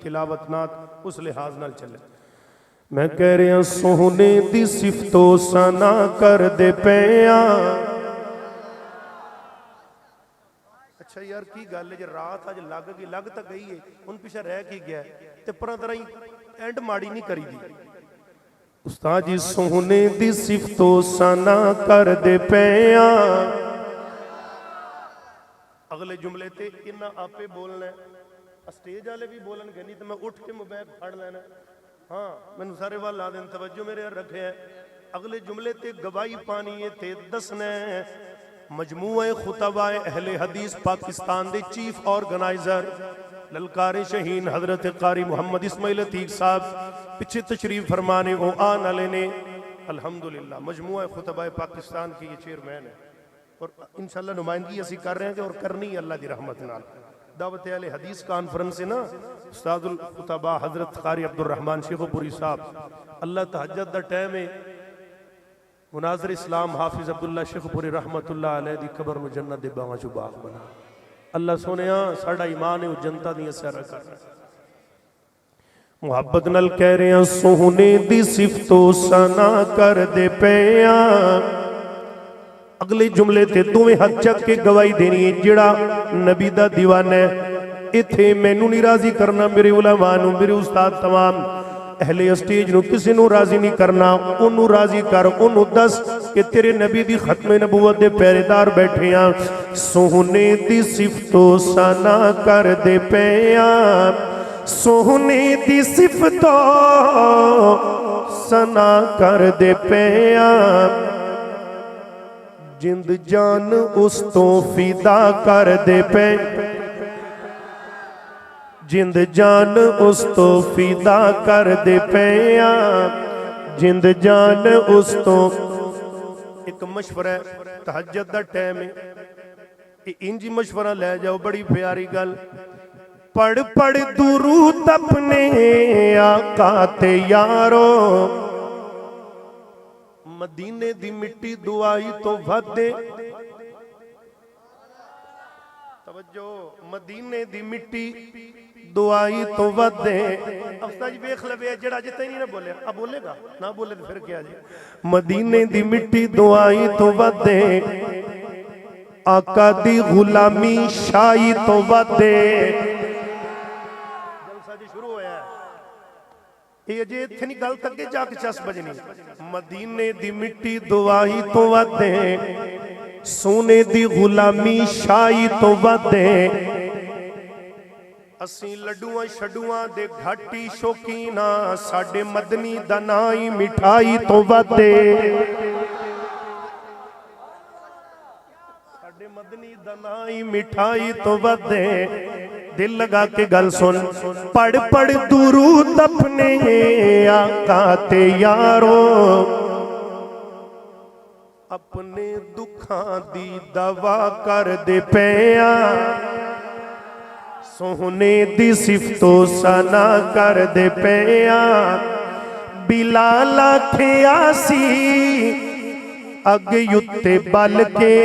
تلاوت نات اس لحاظ نال چلے. میں کہہ رہا سونے دی صفت و ثنا کر دے پیاں. اچھا یار کی گل ہے جے رات اج لگ گئی لگ تا گئی ہے ان پیچھے رہ کی گیا ہے تے پرا طرح ہی اینڈ ماڑی نہیں کری دی. استاد جی سونے دی صفت و ثنا کر دے پیاں. اگلے جملے تے انہاں آپے بولنا ہے, اسٹیج والے بھی بولن گے نہیں تو میں اٹھ کے موبائل پھڑ لینا. ہاں میں سارے وال لا دین توجہ میرے رکھے ہیں. اگلے جملے تے گواہی پانی ہے تے دسنا ہے. مجموعہ خطبہ اہل حدیث پاکستان دے چیف آرگنائزر للکار شہین حضرت قاری محمد اسماعیل عتیق صاحب پیچھے تشریف فرمانے او آن والے نے. الحمدللہ مجموعہ خطبہ پاکستان کی یہ چیئرمین ہے اور انشاءاللہ نمائندگی اسی کر رہے ہیں اور کرنی اللہ دی رحمت نال. دعوت اہل حدیث کانفرنس ہے نا, استاد الخطبہ حضرت قاری عبدالرحمن شیخ پوری صاحب اللہ تہجد دا ٹائم ہے. مناظر اسلام حافظ عبداللہ شیخ پوری رحمت اللہ علیہ دی قبر نو جنت دے باغاں چوں باغ بنا. اللہ سونیا ساڈا ایمان ہے وہ جنتا دی سیرا کر رہا ہے. محبت نال کہہ رہے ہیں سونے دی صفت و ثنا کر دے پیاں. اگلے جملے تے دوویں ہاتھ چک کے گواہی دینی ہے جڑا نبی دا دیوانہ ہے ایتھے مینوں نہیں راضی کرنا, میرے علماء نو, میرے استاد تمام اہل اسٹیج نو کسی نو راضی نہیں کرنا. انہوں راضی کر, انہوں دس کہ تیرے نبی دی ختم نبوت دے پہرےدار بیٹھے ہیں. سونے دی صفت و ثنا کر دے پیاں. سونے دی صفت و ثنا کر دے پیاں. جند جان اس تو فدا کر دے پے. جند جان اس تو فدا کر دے پیاں. جند جان اس تو. ایک مشورہ ہے تہجد دا ٹائم ہے انجی مشورہ لے جاؤ بڑی پیاری گل. پڑھ پڑھ درود اپنے آقا تے یارو. مدینے دی مٹی دعائی تو ودے. توجہ مدینے دی مٹی دعائی تو ودے. افسا جی بیخ لبے جڑا جتے نہیں نہ بولے اب بولے گا نہ بولے تو پھر کیا جی. مدینے دی مٹی دعائی تو ودے. آقا دی غلامی شائی تو ودے. جلسہ جی شروع ہویا ہے یہ جی تھے نہیں گل تک جا کے چس بجنی. مدینے دی مٹی دعائی تو ودے. سونے دی غلامی شائی تو ودے. اسیں لڈواں شڈواں دے گھاٹی شوکینا ساڑے مدنی دنائی مٹھائی تو ودے. ساڑے مدنی دنائی مٹھائی تو ودے. دل لگا کے گل سن. پڑھ پڑھ درود اپنے آقا تے یارو. اپنے دکھاں دی دوا کر دے پیاں. سونے دی صفت و ثنا کر دے پیاں. بلال آکھیا سی اگ یتے بل کے.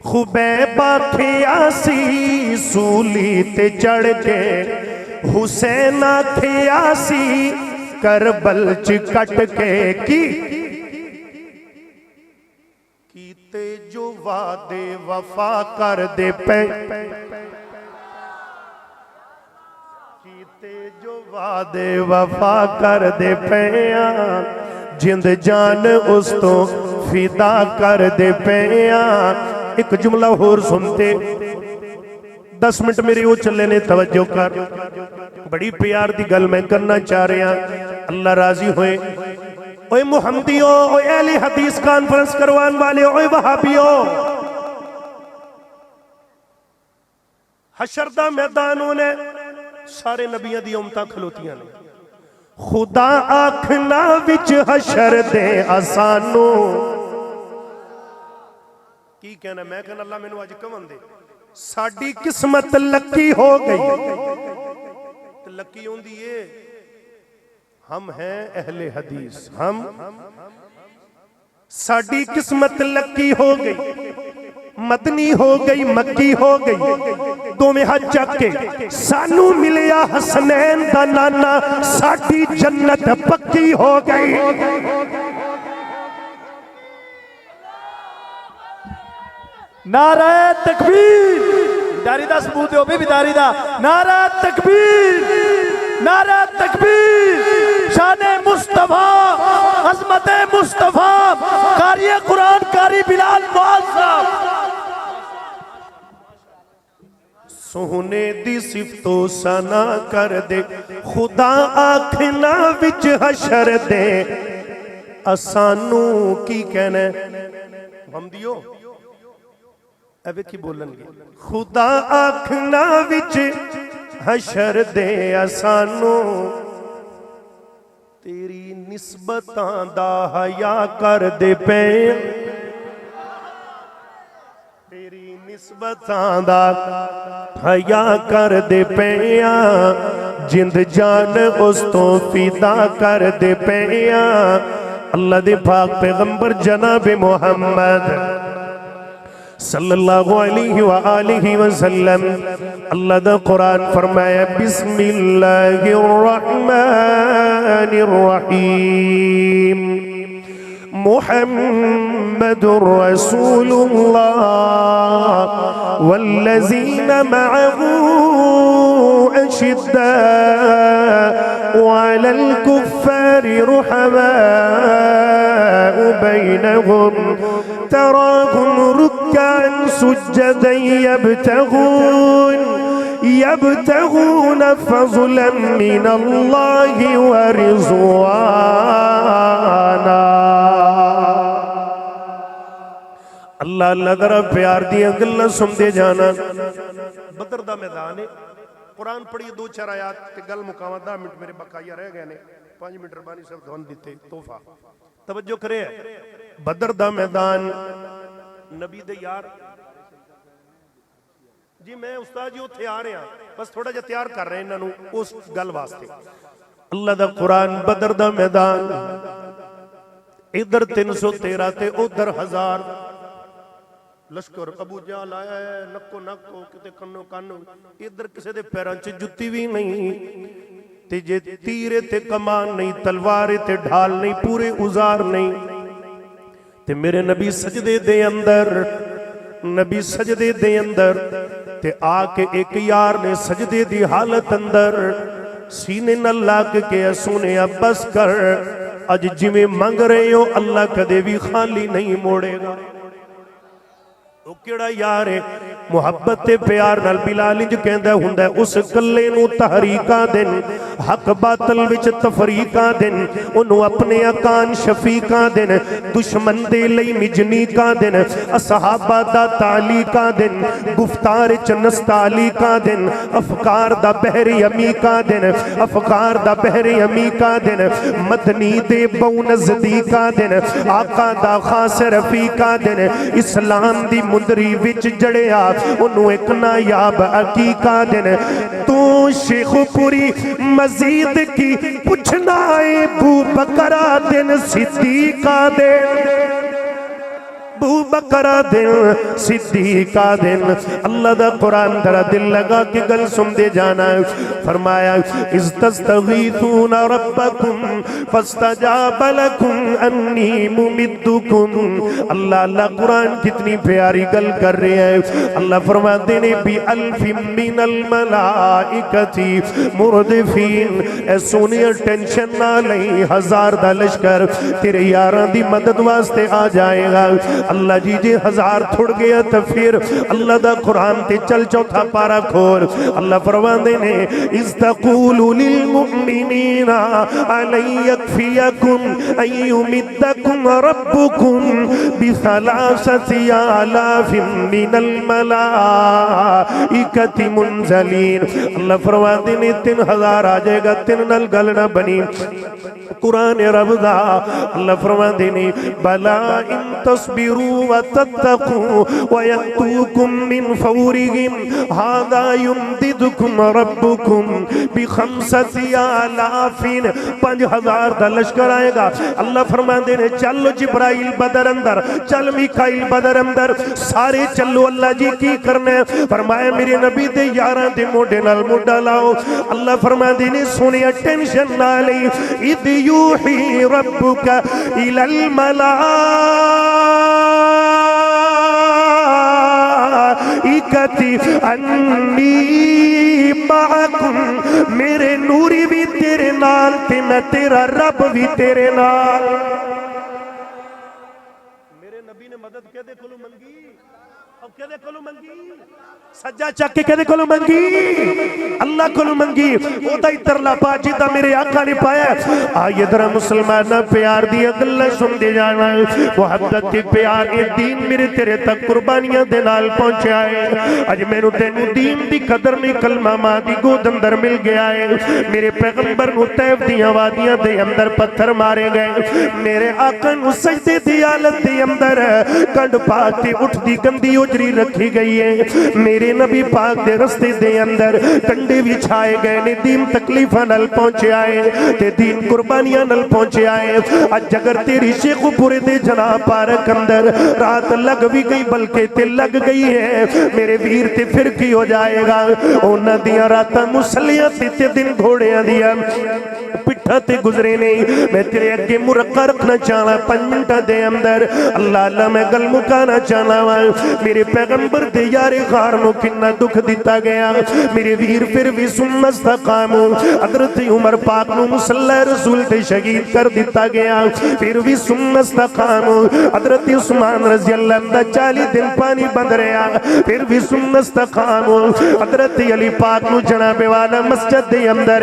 خبیب آکھیا سی سولی تے چڑھ کے. حسین آکھیا سی کربل چ کٹ کے. کیتے جو وعدے وفا کر دے پے. کیتے جو وعدے وفا کر دے پیاں. جند جان اس تو فدا کر دے پیاں. ایک جملہ اور سنتے 10 منٹ میری وہ چلے نے توجہ کر. بڑی پیار دی گل میں کرنا چاہ رہے ہیں اللہ راضی ہوئے. اوے محمدیوں, اوے اہل حدیث کانفرنس کروان والے, اوے وہابیوں, حشر دا میدانوں نے سارے نبیوں دی امتاں کھلوتیاں نے. خدا آکھنا وچ حشر دے آسانوں. کی کہنا میں کہنا اللہ میں نو آج کون دے. ساڑی قسمت لکی ہو گئی. لکی ہوں دیئے ہم ہیں اہل حدیث. ہم ساڑی قسمت لکی ہو گئی. مدنی ہو گئی مکی ہو گئی دو میں ہاتھ چک کے سانو ملیا حسنین دا نانا ساڑھی جنت پکی ہو گئی نعرہ تکبیر داری دا ثبوت ہو بھی داری دا نعرہ تکبیر نعرہ تکبیر شان مصطفیٰ عظمت مصطفیٰ قاری قرآن قاری بلال معاذ صاحب سونے دی صفتو سنا کر دے خدا آکھنا وچ حشر دے اسانو کی کہنے ہم دیو ایوے کی بولن گے خدا آکھنا وچ حشر دے اسانو تیری نسبتاں دا حیا کر دے پے تیری نسبتاں دا حیا کر دے پیا جند جان اس تو فدا کر دے پیا اللہ دے پاک پیغمبر جناب محمد صلی اللہ علیہ وآلہ وسلم اللہ دا قرآن فرمایا بسم اللہ الرحمن الرحیم محمد رسول اللہ والذین معه أشداء وعلى الكفار رحماء بينهم تراهم ركعا سجدا يبتغون فضلا من الله ورضوانا اللہ اللہ ذرا پیار دی گلاں سمجھے جانا بدر دا میدان ہے قرآن پڑھیے دو چار آیات تے گل مکاواں 10 منٹ میرے بقایا رہ گئے نے 5 منٹ ربانی صاحب دھون دیتے تحفہ توجہ کرے بدر دا میدان نبی دے یار جی میں استاد جی اتھے آ رہے ہیں بس تھوڑا جا تیار کر رہے ہیں انہوں اس گل واسطے اللہ دا قرآن بدر دا میدان ادھر 313 تے ادھر 1000 لشکر ابو جہل آیا ہے نکو نکو کتے کنو کانو ادھر کسے دے پیران چے جتی بھی نہیں تے جے تیرے تے کمان نہیں تلوارے تے ڈھال نہیں پورے اوزار نہیں تے میرے نبی سجدے دے اندر تے آ کے ایک یار نے سجدے دی حالت اندر سینے نہ لاگ کے سونے بس کر اج جویں منگ رہے ہو اللہ کدے بھی خالی نہیں موڑے گا وہ کیڑا یار ہے محبت تے پیار نال بلال انج کہندا ہوندا ہے اس کلے نو تحریکاں دن حق باطل وچ تفریقاں دن اونوں اپنے اکان شفیقاں دن دشمن دے لئی مجنیقاں دن اصحابہ دا تعلیقاں دن گفتار چ نستعلیقاں دن افکار دا بحر عمیقاں دن افکار دا بحر عمیقاں دن مدنی دے بو نزدیقاں دن آقا دا خاص رفیقاں دن اسلام دی مندری وچ جڑیا انہوں ایک نایاب عقیقہ دن تو شیخ پوری مزید کی پوچھنا ہے بو بکرہ دن صدیقہ دن ابو بکر دن صدیقہ دن اللہ دا قرآن درہ دل لگا کے گل سن دے جانا فرمایا اذ تستغیثون ربکم فاستجاب لکم انی ممدکم اللہ قرآن کتنی پیاری گل کر رہے ہیں اللہ فرما دینے بی الف من الملائکتی مردفین اے سونی ٹینشن نہ لئی 1000 دا لشکر تیرے یاران دی مدد واسطے آ جائے گا اللہ جی 1000 تھوڑ گیا تو پھر اللہ دا قرآن تے چل چوتھا پارا کھول اللہ فرماندے نے اِذْ تَقُولُ لِلْمُؤْمِنِينَ عَلَيْ يَكْفِيَكُمْ أَن يُمِدَّكُمْ رَبُّكُمْ بِثَلَاثَةِ آلَافٍ مِّنَ الْمَلَائِكَةِ مُنزَلِينَ اللہ فرماندے نے 3000 آ جائے گا 3 نل گل نہ بنی قرآن رب دا اللہ فرماندے نے بَلَا إِن تَصْبِرُوا تصبروا وتتقوا ويأتوكم من فورهم هذا يمددكم ربكم ب5 آلاف 5000 دا لشکر آئے گا. اللہ فرماندے نے چلو جبرائیل بدر اندر، چل میکائیل بدر اندر، سارے چلو. اللہ جی کی کرنے فرمایا میرے نبی دے یاراں دے موڈے نال موڈا لاؤ. اللہ فرماندے نے سونیا ٹینشن نہ لئی. اذ یوحی ربک الی الملائکۃ انی معکم، میرے نوری بھی تیرے نال تے میں تیرا رب بھی تیرے نال. میرے نبی نے مدد کہدے کولو منگی، اب کہدے کولو منگی، سجا چک کے کہدے کولو منگی، اللہ کولو منگی. او دا ترلا پا جدا میرے آقا نے پایا. آئیے ذرا مسلمانہ پیار دی گلاں سن دے جانا. محبت تے پیار اے دین میرے تیرے تک قربانیاں دے نال پہنچیا ہے. اج مینوں تینوں دین دی قدر نہیں، کلمہ ماں دی گود اندر مل گیا ہے. میرے پیغمبر نو طیف دیاں وادیاں دے اندر پتھر مارے گئے. میرے آقا نو سجدے دی حالت دے اندر کنڈ پاک تے اٹھ دی گندی اجری رکھی گئی ہے. میرے نبی پاک دے رستے دے اندر کنڈے بھی چھائے گئے نے. دین تکلیفہ نل پہنچے آئے تے دین قربانیاں نل پہنچے آئے. اج اگر تیری شیخ پورے دے جناب پارک اندر رات لگ بھی گئی بلکہ تے لگ گئی ہے، میرے ویر تے پھر کی ہو جائے گا. اونا دیاں راتاں مسلیاں تے دن گھوڑیاں دیاں پٹھا تے گزرے نہیں. میں تیرے اگے مرقع رکھنا چاہنا 5 منٹہ دے اندر. اللہ اللہ میں گل مکانا چاہنا ہوں. میرے پیغمبر دے یار غار نو کنا دکھ دیتا گیا. میرے ویر پھر بھی ثم استقاموا. حضرت عمر پاک نو مصلی رسول تے شہید کر دیتا گیا، پھر بھی ثم استقاموا. حضرت عثمان رضی اللہ عنہ 40 دن پانی بند رہا، پھر بھی ثم استقاموا. حضرت علی پاک نو جناب والا مسجد دے اندر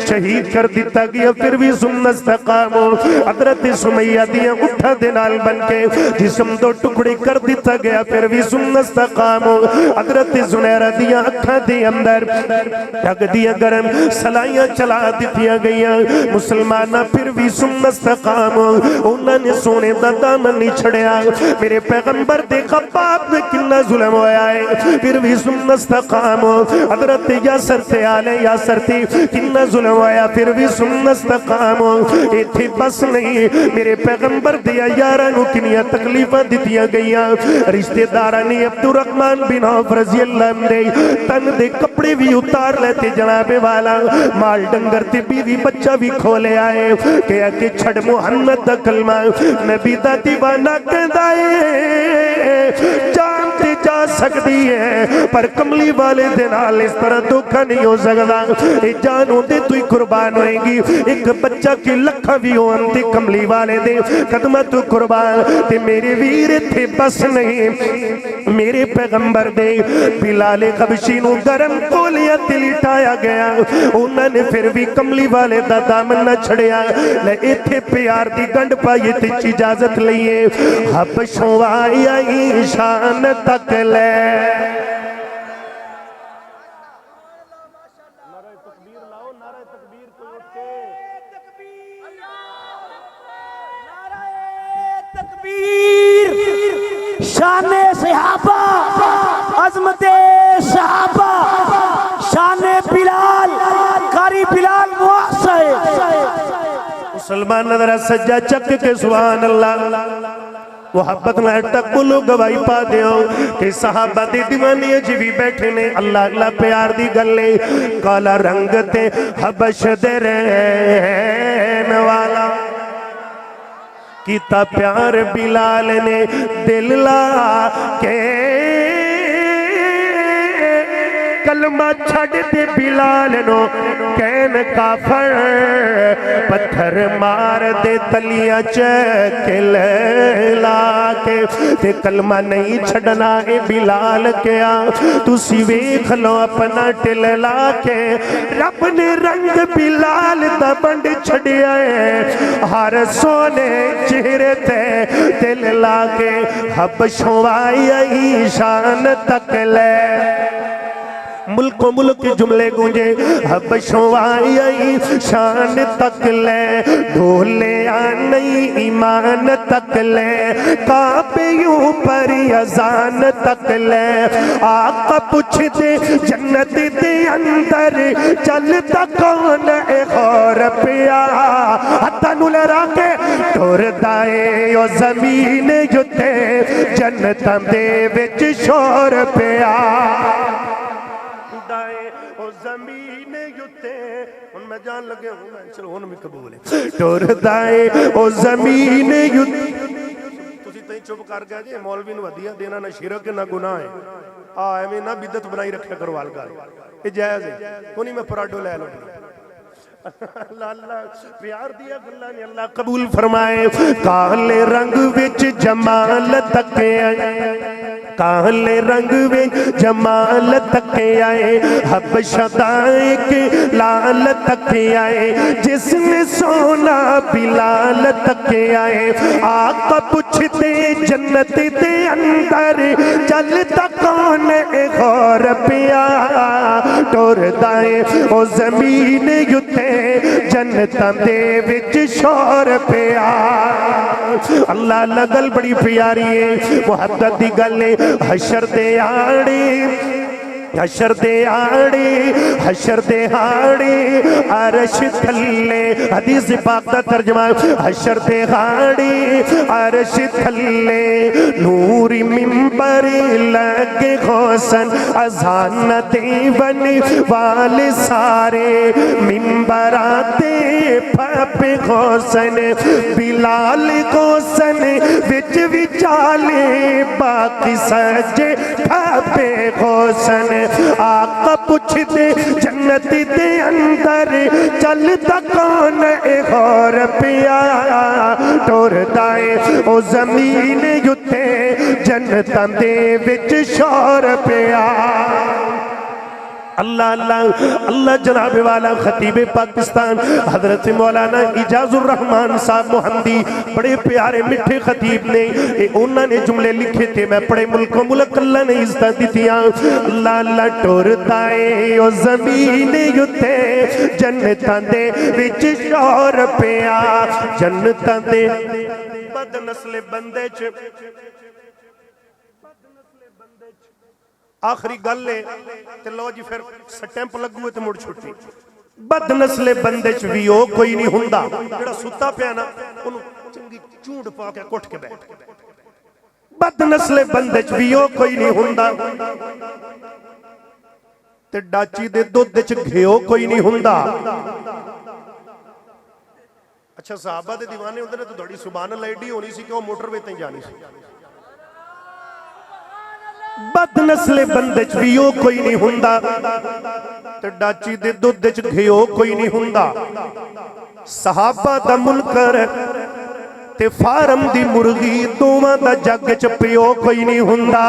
شہید کر دیتا گیا، پھر بھی ثم استقاموا. حضرت سمیہ دیاں اٹھا دے نال بن کے جسم 2 ٹکڑے کر دیتا گیا، پھر بھی ثم استقاموا. حضرت زنیرہ دیاں اکھاں دے اندر ڈگ دیاں گرم سلائیاں چلا دیتیاں گئیاں. مسلمانہ پھر بھی ثم استقاموا. انہاں نے سونے دا دامن نہیں چھڑیا. میرے پیغمبر دے خباب دے کنا ظلم ہویا ہے، پھر بھی ثم استقاموا. حضرت یاسر تے آلے یاسر تے کنا ظلم ہویا، پھر بھی ثم استقاموا. ایتھے بس نہیں، میرے پیغمبر دیا یاراں نو کنیاں تکلیفاں دتیاں گئیاں. رشتہ داراں نے عبدالرحمن بن عوف رضی اللہ عنہ تن دے کپڑے بھی اتار لیتے جناب والا، مال ڈنگر تے بیوی بچہ بھی کھولے آئے کہ چھڑ محمد دا کلمہ نبی دا دیوانہ کہندا ہے. جان تے جا سکتی ہے پر کملی والے دے نال اس طرح دھوکا نہیں ہو سکتا. اے جان ہوندے تو ہی قربان ہوئے گی. ایک بچہ کی لکھا بھی ہو انتے کملی والے دے قدمہ تو قربان. تے میرے ویر تھے بس نہیں، میرے پیغمبر دے بلال حبشی نو گرم کولیا تے لٹایا گیا. انہاں نے پھر بھی کملی والے دا دامن نہ چھڑیا. لے ایتھے پیار دی گنڈ پائی تے اجازت لئیے حبشوں آئی شان تک لے. نعرہ تکبیر لاؤ، نعرہ تکبیر تو اٹھ کے. نعرہ تکبیر، شان صحابہ، عظمت صحابہ، شان بلال، قاری بلال معاصر. مسلمان نظرہ سجا چک کے سبحان اللہ. محبت میں ٹکلو گواہی پا دیو کہ صحابہ دی دیوانی جی بھی بیٹھے نے. اللہ اللہ پیار دی گلے کالا رنگ تے حبش دے رہن والا کیتا پیار بلال نے دل لا کے. کلمہ چھڑ دے بلال نو کین کافر، پتھر مار دے تلیاں چکل لا کے. تے کلمہ نہیں چھڑنا اے بلال کیا، تُسی ویکھ لو اپنا ٹل لا کے. رب نے رنگ بلال دا بند چھڑیا ہے، ہر سونے چہرے تے دل لا کے. حبشوں آئی شان تک لے. ملکوں ملک کے جملے گونجے حبشوں آئی شان تک لے ڈھولے نہیں ایمان تک لے کعبیوں پر اذان تک لے آقا پوچھ دے جنت دے اندر چلتا کون اے غور پیا ہتھانو لہرا کے ٹور دائے او زمین جتے جنتاں دے وچ شور پیا دائے او زمین جتے ان میں جان لگے ہوں میں چلو ان میں قبول ہے ٹور دائے او زمین جتے تسی تہیں چپ کر گیا جی مولوی نو ودیا دینا نہ شرک نہ گناہ ہے میں نہ بدت بنائی رکھے کرو والگار یہ جائز ہے کونی میں پراڈو لے لوں اللہ اللہ پیار دیا اللہ نے اللہ قبول فرمائے کالے رنگ وچ جمال تک آئے کالے رنگ وچ جمال تک آئے حبشہ دائیں کے لال تک آئے جس نے سونا بلال تک آئے آقا پوچھتے جنت دے اندر چلتا کون اے غور پیا ٹور دائیں او زمین یتے جنتاں دے وچ شور پیا اللہ لگل بڑی پیاری ہے محبت دی گل حشر دے آڑی حشر دے آڑی حشر دے آڑی عرش تھلے حدیث پاک دا ترجمہ حشر دے آڑی عرش تھلے نوری ممبر لگے غوثن اذان دیون والے سارے ممبراتے پھپے غوثن بلال غوثن وچ وچالے باقی سجے پھپے غوثن آقا پوچھ دے جنت دے اندر چلتا کون اے غور پیا ٹور دائے او زمین یتے جنتاں دے وچ شور پیا اللہ اللہ اللہ جناب والا خطیب پاکستان حضرت مولانا اجاز الرحمن صاحب محمدی بڑے پیارے مٹھے خطیب نے انہوں نے جملے لکھے تھے میں پڑے ملک و ملک اللہ نے عزت دیتیاں اللہ اللہ ٹور دائے او زمین یتے جنتاں دے وچ شور پیا جنتاں دے بد نسل بندے چ آخری گل لے تے لو جی پھر سٹیمپ لگوئے تے مڑ چھٹی بد نسل بندے چ بھی او کوئی نہیں ہوندا جڑا ستا پیا نا اونوں چنگی چونڈ پا کے کٹ کے بیٹھ بد نسل بندے چ بھی او کوئی نہیں ہوندا تے ڈاچی دے دودھ چ گھیو کوئی نہیں ہوندا اچھا صحابہ دے دیوانے ہوندے نے تو تھوڑی سبحان اللہ ایڈی ہونی سی کہ وہ موٹر وے تے جانی سی بد نسل بندے چ بھی او کوئی نہیں ہوندا تے ڈاچی دے دودھ چ گھیو کوئی نہیں ہوندا صحابہ دا منکر تے فارم دی مرغی دوواں دا جگ چ پیو کوئی نہیں ہوندا